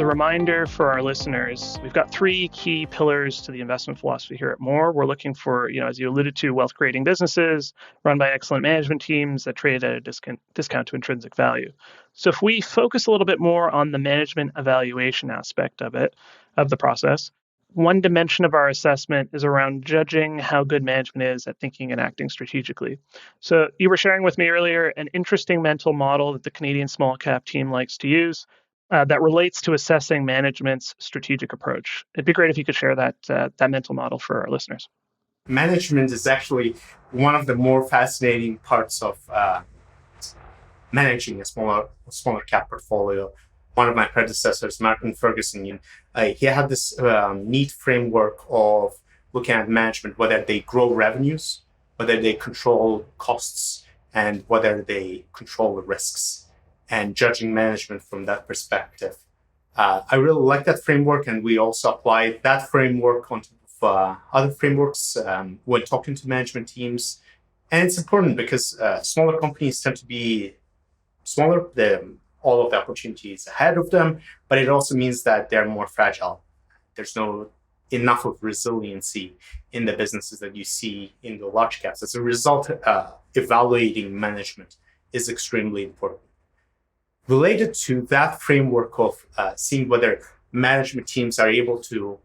the reminder for our listeners, we've got three key pillars to the investment philosophy here at Mawer. We're looking for, as you alluded to, wealth-creating businesses run by excellent management teams that trade at a discount to intrinsic value. So if we focus a little bit more on the management evaluation aspect of the process, one dimension of our assessment is around judging how good management is at thinking and acting strategically. So you were sharing with me earlier an interesting mental model that the Canadian small cap team likes to use that relates to assessing management's strategic approach. It'd be great if you could share that mental model for our listeners. Management is actually one of the more fascinating parts of managing a smaller cap portfolio. One of my predecessors, Martin Ferguson, he had this neat framework of looking at management, whether they grow revenues, whether they control costs, and whether they control the risks, and judging management from that perspective. I really like that framework, and we also apply that framework on top of other frameworks when talking to management teams. And it's important because smaller companies tend to be smaller. All of the opportunities ahead of them, but it also means that they're more fragile. There's no enough of resiliency in the businesses that you see in the large caps. As a result, evaluating management is extremely important. Related to that framework of seeing whether management teams are able to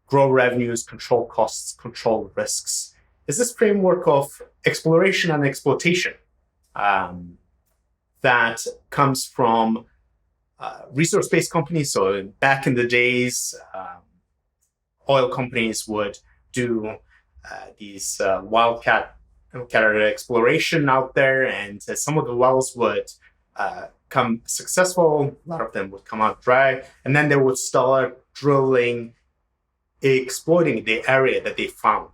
grow revenues, control costs, control risks, is this framework of exploration and exploitation. That comes from resource-based companies. So back in the days, oil companies would do these wildcat exploration out there, and some of the wells would come successful. A lot of them would come out dry, and then they would start drilling, exploiting the area that they found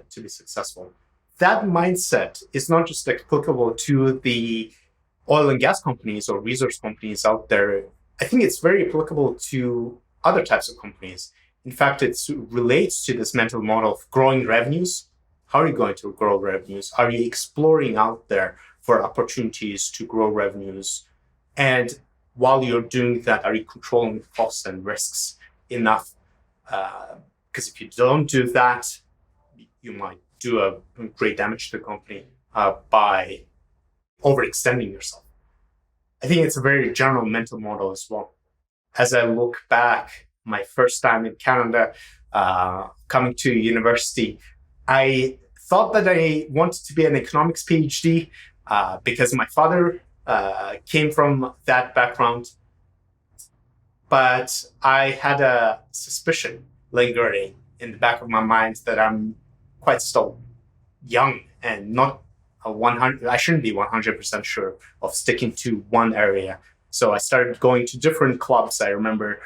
to be successful. That mindset is not just applicable to the oil and gas companies or resource companies out there. I think it's very applicable to other types of companies. In fact, it relates to this mental model of growing revenues. How are you going to grow revenues? Are you exploring out there for opportunities to grow revenues? And while you're doing that, are you controlling costs and risks enough? Because if you don't do that, you might do a great damage to the company by overextending yourself. I think it's a very general mental model as well. As I look back, my first time in Canada, coming to university, I thought that I wanted to be an economics PhD because my father came from that background. But I had a suspicion lingering in the back of my mind that I'm quite still young and not I shouldn't be 100% sure of sticking to one area. So I started going to different clubs. I remember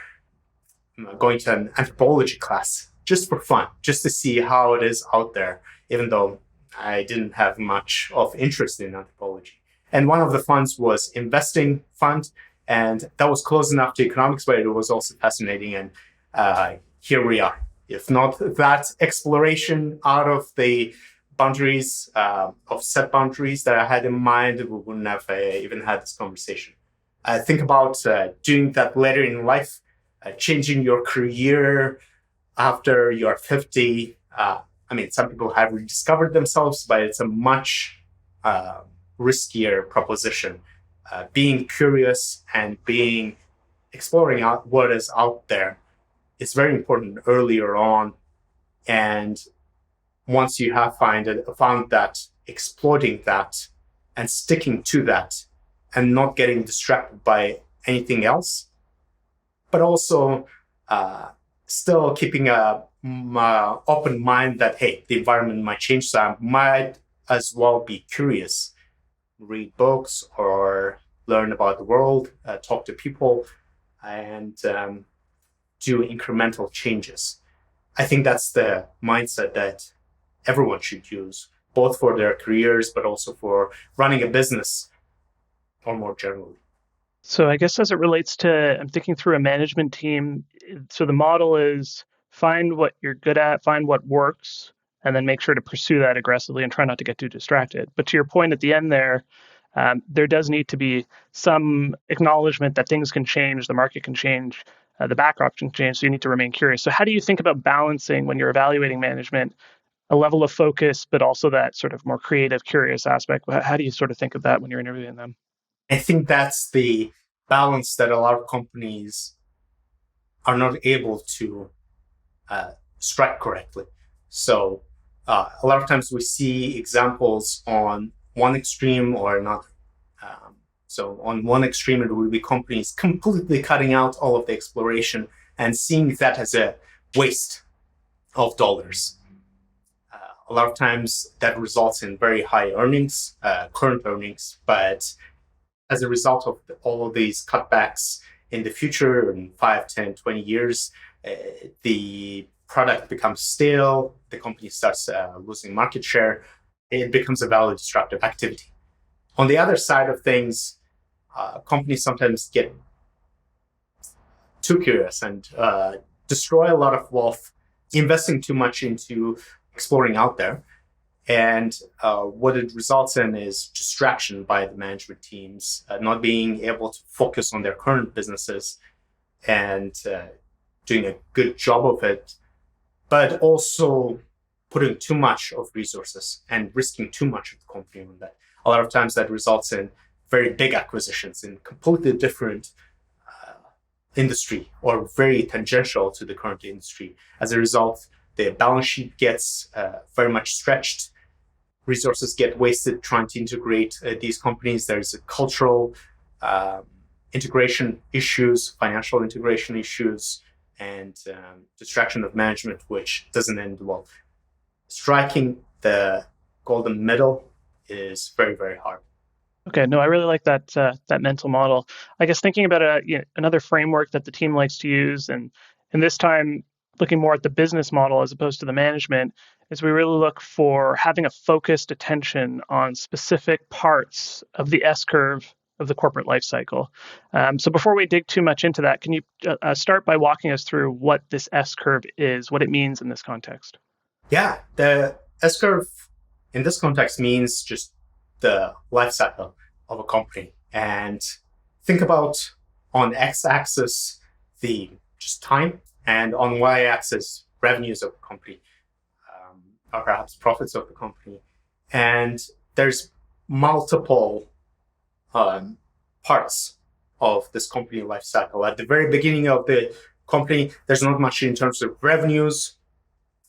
going to an anthropology class just for fun, just to see how it is out there, even though I didn't have much of interest in anthropology. And one of the funds was investing fund, and that was close enough to economics, but it was also fascinating. And here we are. If not that exploration out of the boundaries, of set boundaries that I had in mind, we wouldn't have even had this conversation. Think about doing that later in life, changing your career after you're 50. Some people have rediscovered themselves, but it's a much riskier proposition. Being curious and exploring out what is out there is very important earlier on. And once you have found that, exploiting that and sticking to that and not getting distracted by anything else, but also still keeping a open mind that, hey, the environment might change, so I might as well be curious, read books or learn about the world, talk to people, and do incremental changes. I think that's the mindset that everyone should use, both for their careers, but also for running a business or more generally. So I guess as it relates to, I'm thinking through a management team. So the model is find what you're good at, find what works, and then make sure to pursue that aggressively and try not to get too distracted. But to your point at the end there does need to be some acknowledgement that things can change, the market can change, the backdrop can change, so you need to remain curious. So how do you think about balancing when you're evaluating management, a level of focus, but also that sort of more creative, curious aspect? How do you sort of think of that when you're interviewing them? I think that's the balance that a lot of companies are not able to strike correctly. So a lot of times we see examples on one extreme or another. So on one extreme, it will be companies completely cutting out all of the exploration and seeing that as a waste of dollars. A lot of times that results in very high earnings, current earnings, but as a result of all of these cutbacks in the future, in 5, 10, 20 years, the product becomes stale, the company starts losing market share, it becomes a value destructive activity. On the other side of things, companies sometimes get too curious and destroy a lot of wealth, investing too much into exploring out there. And what it results in is distraction by the management teams, not being able to focus on their current businesses and doing a good job of it, but also putting too much of resources and risking too much of the company on that. A lot of times that results in very big acquisitions in completely different industry or very tangential to the current industry. As a result, the balance sheet gets very much stretched. Resources get wasted trying to integrate these companies. There's a cultural integration issues, financial integration issues, and distraction of management, which doesn't end well. Striking the golden middle is very, very hard. Okay, no, I really like that mental model. I guess thinking about another framework that the team likes to use, and this time looking more at the business model as opposed to the management, is we really look for having a focused attention on specific parts of the S curve of the corporate life cycle. So before we dig too much into that, can you start by walking us through what this S curve is, what it means in this context? Yeah, the S curve in this context means just the life cycle of a company. And think about on x-axis, the just time, and on y-axis, revenues of the company, or perhaps profits of the company. And there's multiple parts of this company life cycle. At the very beginning of the company, there's not much in terms of revenues.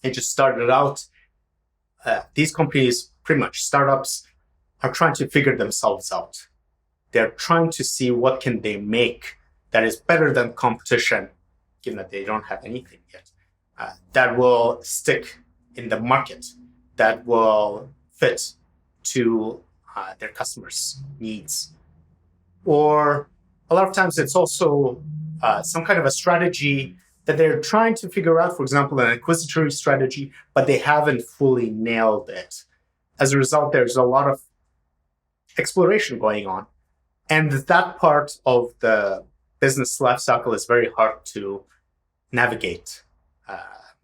It just started out. These companies, pretty much startups, are trying to figure themselves out. They're trying to see what can they make that is better than competition, given that they don't have anything yet, that will stick in the market, that will fit to their customers' needs. Or a lot of times it's also some kind of a strategy that they're trying to figure out, for example, an acquisitory strategy, but they haven't fully nailed it. As a result, there's a lot of exploration going on. And that part of the business life cycle is very hard to navigate.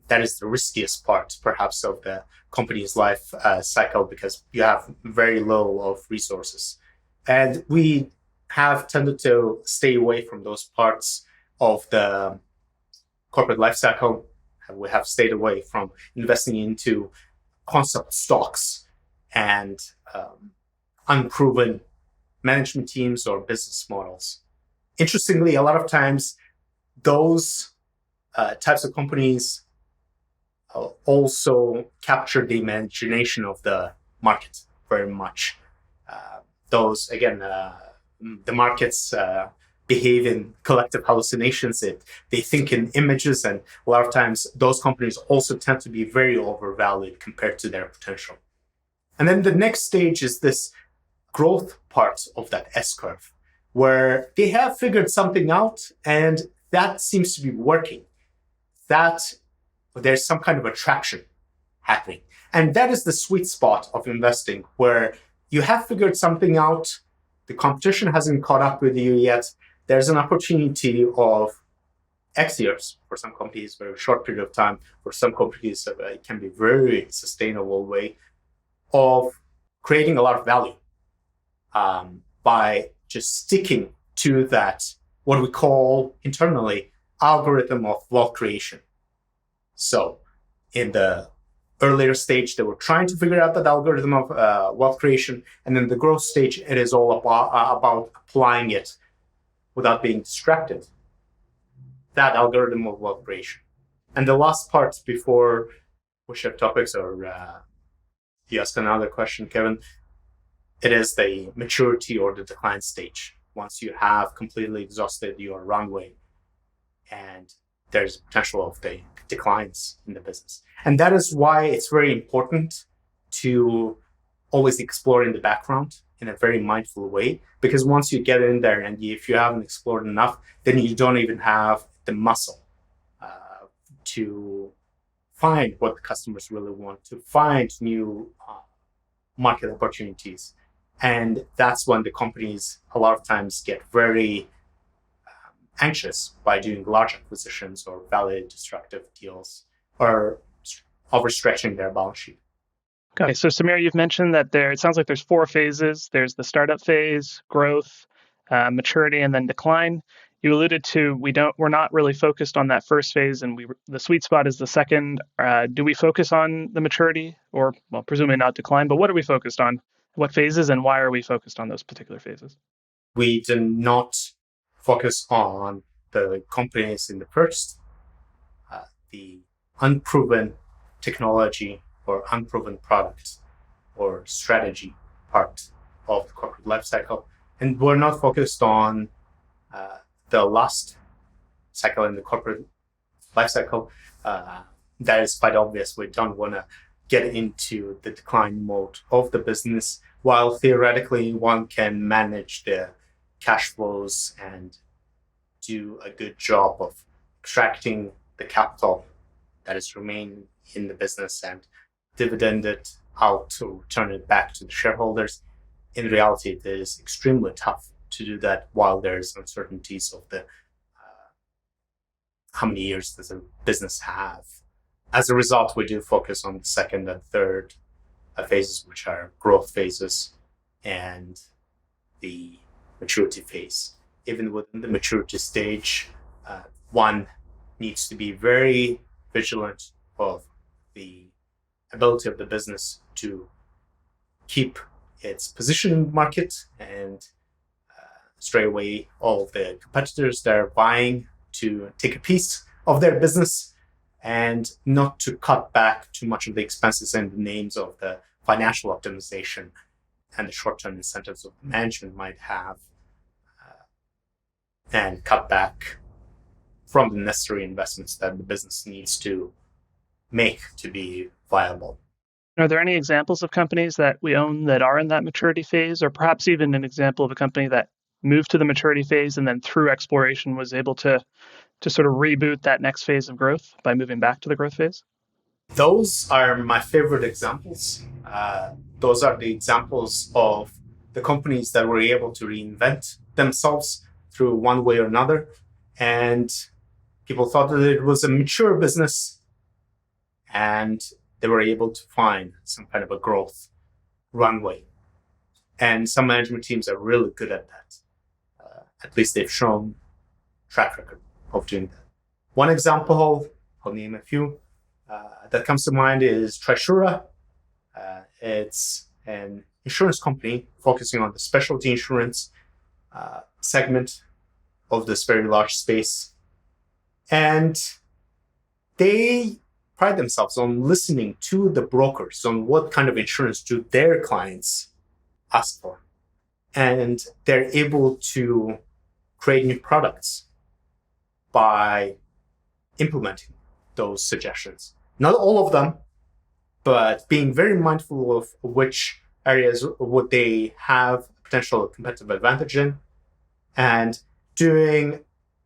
That is the riskiest part, perhaps, of the company's life cycle, because you have very low of resources. And we have tended to stay away from those parts of the corporate life cycle. We have stayed away from investing into concept stocks and unproven management teams or business models. Interestingly, a lot of times those types of companies also capture the imagination of the market very much. Those, again, the markets behave in collective hallucinations. They think in images, and a lot of times those companies also tend to be very overvalued compared to their potential. And then the next stage is this growth part of that S curve, where they have figured something out and that seems to be working. That there's some kind of attraction happening. And that is the sweet spot of investing, where you have figured something out, the competition hasn't caught up with you yet. There's an opportunity of X years, for some companies, very short period of time. For some companies, it can be very sustainable way of creating a lot of value by just sticking to that, what we call internally, algorithm of wealth creation. So in the earlier stage, they were trying to figure out that algorithm of wealth creation. And then the growth stage, it is all about applying it without being distracted. That algorithm of wealth creation. And the last part before we shift topics, or you ask another question, Kevin, it is the maturity or the decline stage. Once you have completely exhausted your runway and there's potential of the declines in the business. And that is why it's very important to always explore in the background in a very mindful way, because once you get in there and if you haven't explored enough, then you don't even have the muscle to find what the customers really want, to find new market opportunities. And that's when the companies a lot of times get very anxious by doing large acquisitions or value destructive deals or overstretching their balance sheet. Okay, so Samir, you've mentioned that it sounds like there's 4 phases. There's the startup phase, growth, maturity, and then decline. You alluded to we're not really focused on that first phase, and the sweet spot is the second. Do we focus on the maturity, or presumably not decline? But what are we focused on? What phases, and why are we focused on those particular phases? We do not focus on the companies in the first, the unproven technology or unproven product or strategy part of the corporate lifecycle, and we're not focused on the last cycle in the corporate lifecycle. That is quite obvious. We don't want to get into the decline mode of the business, while theoretically one can manage the cash flows and do a good job of extracting the capital that is remaining in the business and dividend it out to return it back to the shareholders. In reality, it is extremely tough to do that while there's uncertainties of the how many years does a business have. As a result, we do focus on the second and third phases, which are growth phases and the maturity phase. Even within the maturity stage, one needs to be very vigilant of the ability of the business to keep its position in the market and stray away all of the competitors that are vying to take a piece of their business, and not to cut back too much of the expenses in the names of the financial optimization and the short-term incentives of the management might have, and cut back from the necessary investments that the business needs to make to be viable. Are there any examples of companies that we own that are in that maturity phase, or perhaps even an example of a company that moved to the maturity phase and then through exploration was able to sort of reboot that next phase of growth by moving back to the growth phase? Those are my favorite examples. Those are the examples of the companies that were able to reinvent themselves through one way or another. And people thought that it was a mature business and they were able to find some kind of a growth runway. And some management teams are really good at that. At least they've shown track record of doing that. One example, I'll name a few, that comes to mind is Trisura. It's an insurance company focusing on the specialty insurance segment of this very large space. And they pride themselves on listening to the brokers on what kind of insurance do their clients ask for. And they're able to create new products by implementing those suggestions. Not all of them, but being very mindful of which areas would they have potential competitive advantage in, and doing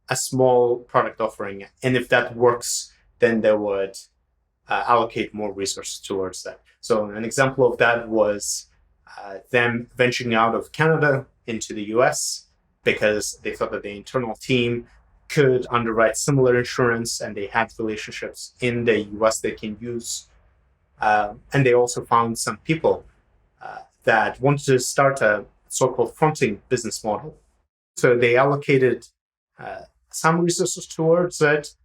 a small product offering. And if that works, then they would allocate more resources towards that. So an example of that was them venturing out of Canada into the US because they thought that the internal team could underwrite similar insurance and they had relationships in the US they can use. And they also found some people that wanted to start a so-called fronting business model. So they allocated some resources towards it,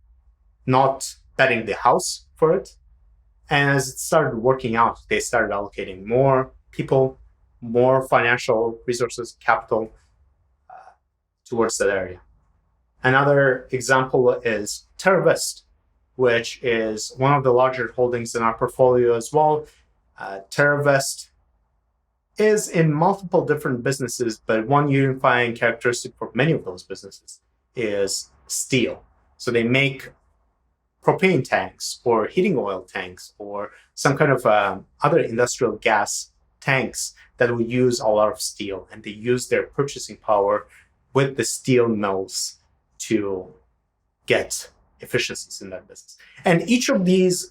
not betting the house for it. And as it started working out, they started allocating more people, more financial resources, capital towards that area. Another example is TerraVest, which is one of the larger holdings in our portfolio as well. TerraVest is in multiple different businesses, but one unifying characteristic for many of those businesses is steel. So they make propane tanks or heating oil tanks or some kind of other industrial gas tanks that will use a lot of steel, and they use their purchasing power with the steel mills to get efficiencies in that business. And each of these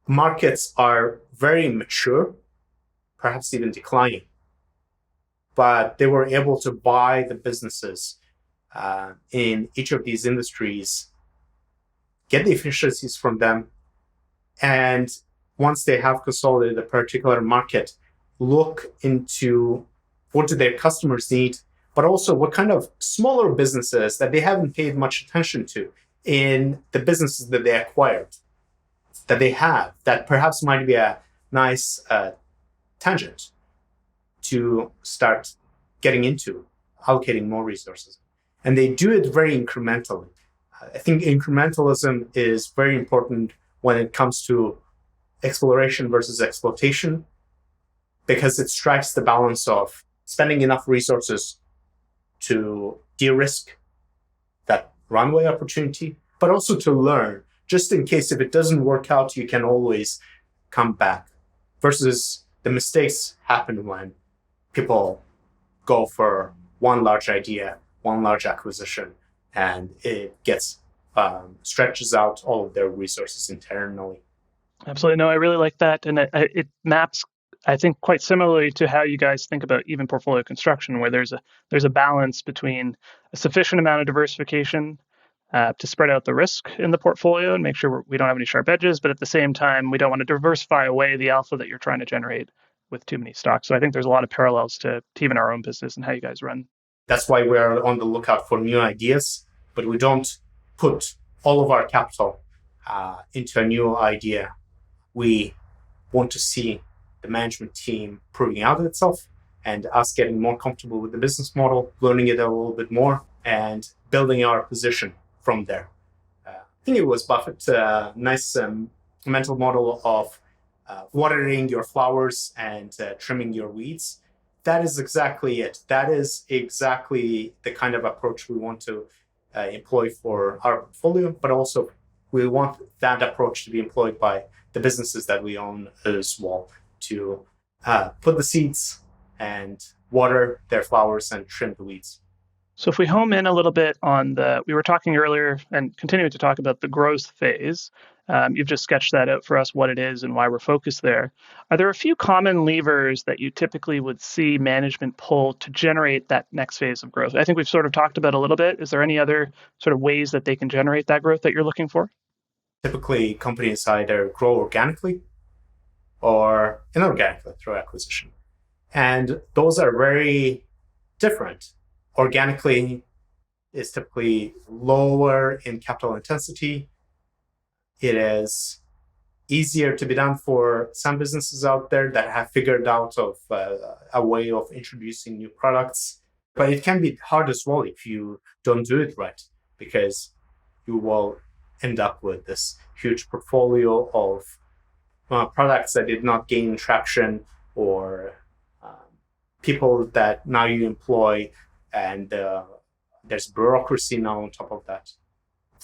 markets are very mature, perhaps even declining, but they were able to buy the businesses in each of these industries, get the efficiencies from them, and once they have consolidated a particular market, look into what do their customers need, but also what kind of smaller businesses that they haven't paid much attention to in the businesses that they acquired, that they have, that perhaps might be a nice tangent to start getting into allocating more resources. And they do it very incrementally. I think incrementalism is very important when it comes to exploration versus exploitation, because it strikes the balance of spending enough resources to de-risk that runway opportunity, but also to learn, just in case if it doesn't work out, you can always come back, versus the mistakes happen when people go for one large idea, one large acquisition, and it gets stretches out all of their resources internally. Absolutely. No, I really like that. And it maps, I think, quite similarly to how you guys think about even portfolio construction, where there's a balance between a sufficient amount of diversification to spread out the risk in the portfolio and make sure we don't have any sharp edges, but at the same time, we don't want to diversify away the alpha that you're trying to generate with too many stocks. So I think there's a lot of parallels to even our own business and how you guys run. That's why we're on the lookout for new ideas, but we don't put all of our capital into a new idea. We want to see the management team proving out itself and us getting more comfortable with the business model, learning it a little bit more, and building our position from there. I think it was Buffett's nice mental model of watering your flowers and trimming your weeds. That is exactly it. That is exactly the kind of approach we want to employ for our portfolio, but also we want that approach to be employed by the businesses that we own as well, to put the seeds and water their flowers and trim the weeds. So if we home in a little bit on we were talking earlier and continuing to talk about the growth phase. You've just sketched that out for us, what it is and why we're focused there. Are there a few common levers that you typically would see management pull to generate that next phase of growth? I think we've sort of talked about a little bit. Is there any other sort of ways that they can generate that growth that you're looking for? Typically, companies either grow organically or inorganically through acquisition. And those are very different. Organically is typically lower in capital intensity. It is easier to be done for some businesses out there that have figured out a way of introducing new products. But it can be hard as well if you don't do it right, because you will end up with this huge portfolio of products that did not gain traction, or people that now you employ, and there's bureaucracy now on top of that.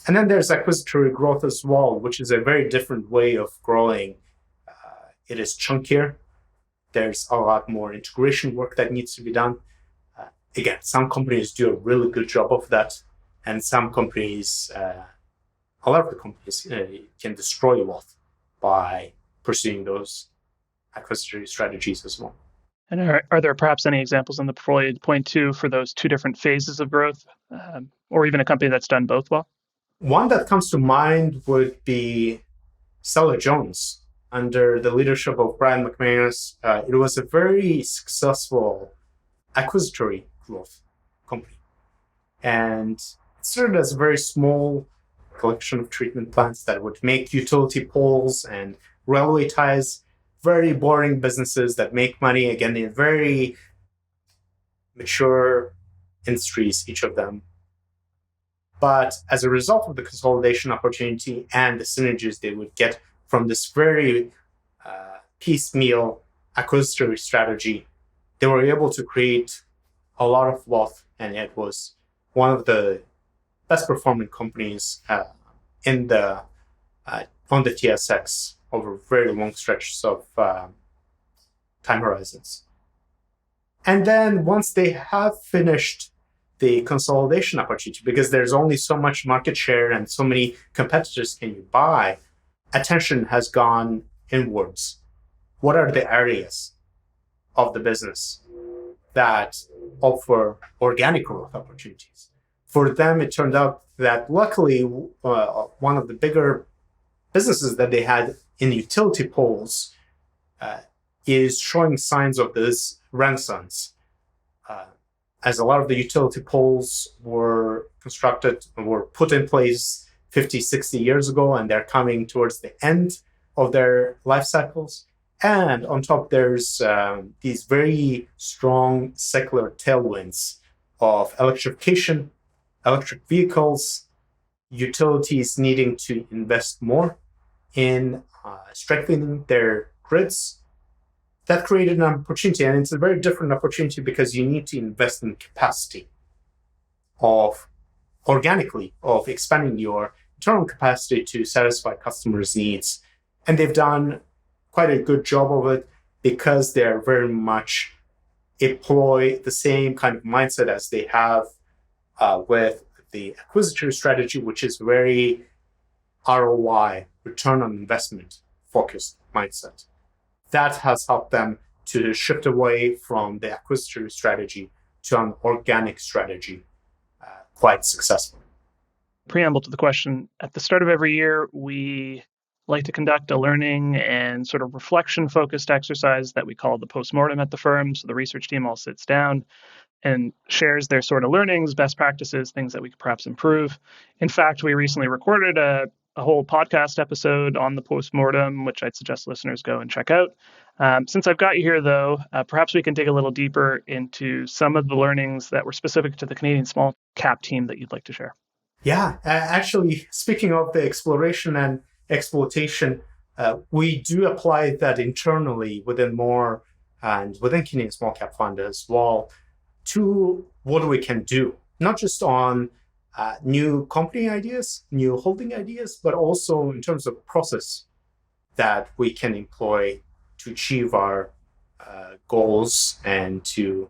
And then there's acquisitory growth as well, which is a very different way of growing. It is chunkier. There's a lot more integration work that needs to be done. Again, some companies do a really good job of that, and some companies, a lot of the companies can destroy wealth by pursuing those acquisitory strategies as well. And are there perhaps any examples in the portfolio to point to for those two different phases of growth, or even a company that's done both well? One that comes to mind would be Stella-Jones. Under the leadership of Brian McManus, it was a very successful acquisitory growth company. And started as a very small collection of treatment plants that would make utility poles and railway ties, very boring businesses that make money, again, in very mature industries, each of them. But as a result of the consolidation opportunity and the synergies they would get from this very piecemeal acquisitory strategy, they were able to create a lot of wealth, and it was one of the best performing companies on the TSX over very long stretches of time horizons. And then once they have finished the consolidation opportunity, because there's only so much market share and so many competitors can you buy, attention has gone inwards. What are the areas of the business that offer organic growth opportunities? For them, it turned out that luckily, one of the bigger businesses that they had in utility poles is showing signs of this renaissance. As a lot of the utility poles were constructed, were put in place 50, 60 years ago, and they're coming towards the end of their life cycles. And on top, there's these very strong secular tailwinds of electrification, electric vehicles, utilities needing to invest more in strengthening their grids. That created an opportunity, and it's a very different opportunity because you need to invest in capacity of organically of expanding your internal capacity to satisfy customers' needs. And they've done quite a good job of it because they're very much employ the same kind of mindset as they have with the acquisitory strategy, which is very ROI, return on investment focused mindset. That has helped them to shift away from the acquisitory strategy to an organic strategy quite successfully. Preamble to the question, at the start of every year, we like to conduct a learning and sort of reflection-focused exercise that we call the postmortem at the firm. So the research team all sits down and shares their sort of learnings, best practices, things that we could perhaps improve. In fact, we recently recorded a whole podcast episode on the postmortem, which I'd suggest listeners go and check out. Since I've got you here, though, perhaps we can dig a little deeper into some of the learnings that were specific to the Canadian small cap team that you'd like to share. Yeah, actually, speaking of the exploration and exploitation, we do apply that internally within Mawer and within Canadian Small Cap Fund as well to what we can do, not just on new company ideas, new holding ideas, but also in terms of process that we can employ to achieve our goals and to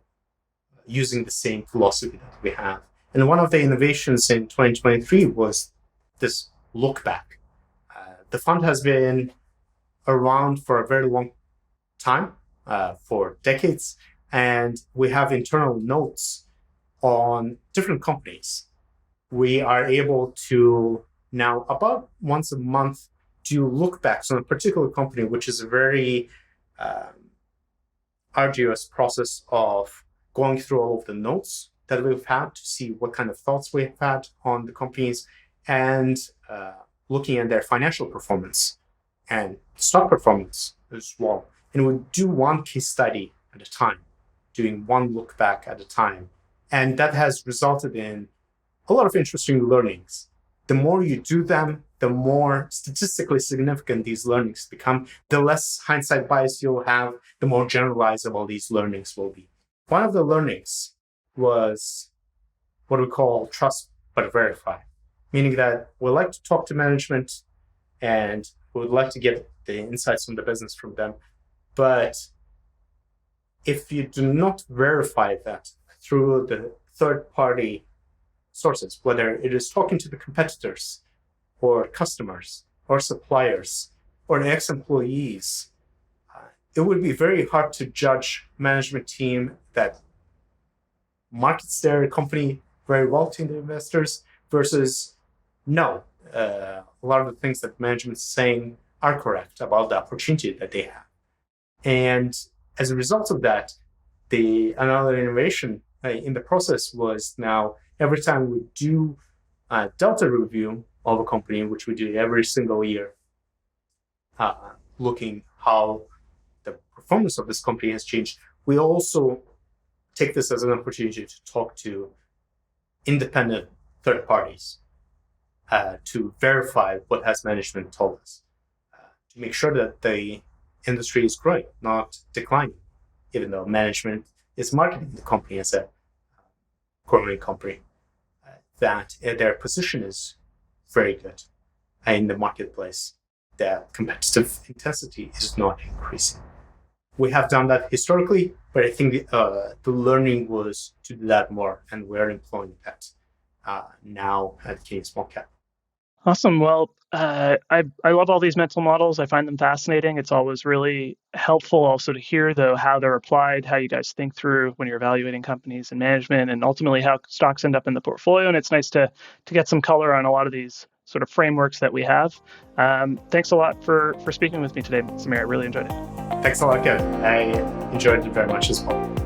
using the same philosophy that we have. And one of the innovations in 2023 was this look back. The fund has been around for a very long time, for decades, and we have internal notes on different companies. We are able to now about once a month do look backs on a particular company, which is a very arduous process of going through all of the notes that we've had to see what kind of thoughts we've had on the companies and looking at their financial performance and stock performance as well. And we do one case study at a time, doing one look back at a time. And that has resulted in a lot of interesting learnings. The more you do them, the more statistically significant these learnings become, the less hindsight bias you'll have, the more generalizable these learnings will be. One of the learnings was what we call trust but verify, meaning that we like to talk to management and we would like to get the insights from the business from them. But if you do not verify that through the third-party sources, whether it is talking to the competitors or customers or suppliers or the ex-employees, it would be very hard to judge management team that markets their company very well to the investors versus no. A lot of the things that management is saying are correct about the opportunity that they have. And as a result of that, another innovation in the process was now every time we do delta review of a company, which we do every single year, looking how the performance of this company has changed. We also take this as an opportunity to talk to independent third parties to verify what has management told us, to make sure that the industry is growing, not declining, even though management is marketing the company as a growing company, that their position is very good in the marketplace. That competitive intensity is not increasing. We have done that historically, but I think the learning was to do that more, and we're employing that now at King Small Cap. Awesome. Well, I love all these mental models. I find them fascinating. It's always really helpful also to hear, though, how they're applied, how you guys think through when you're evaluating companies and management, and ultimately how stocks end up in the portfolio. And it's nice to get some color on a lot of these sort of frameworks that we have. Thanks a lot for speaking with me today, Samir. I really enjoyed it. Thanks a lot, Kevin. I enjoyed it very much as well.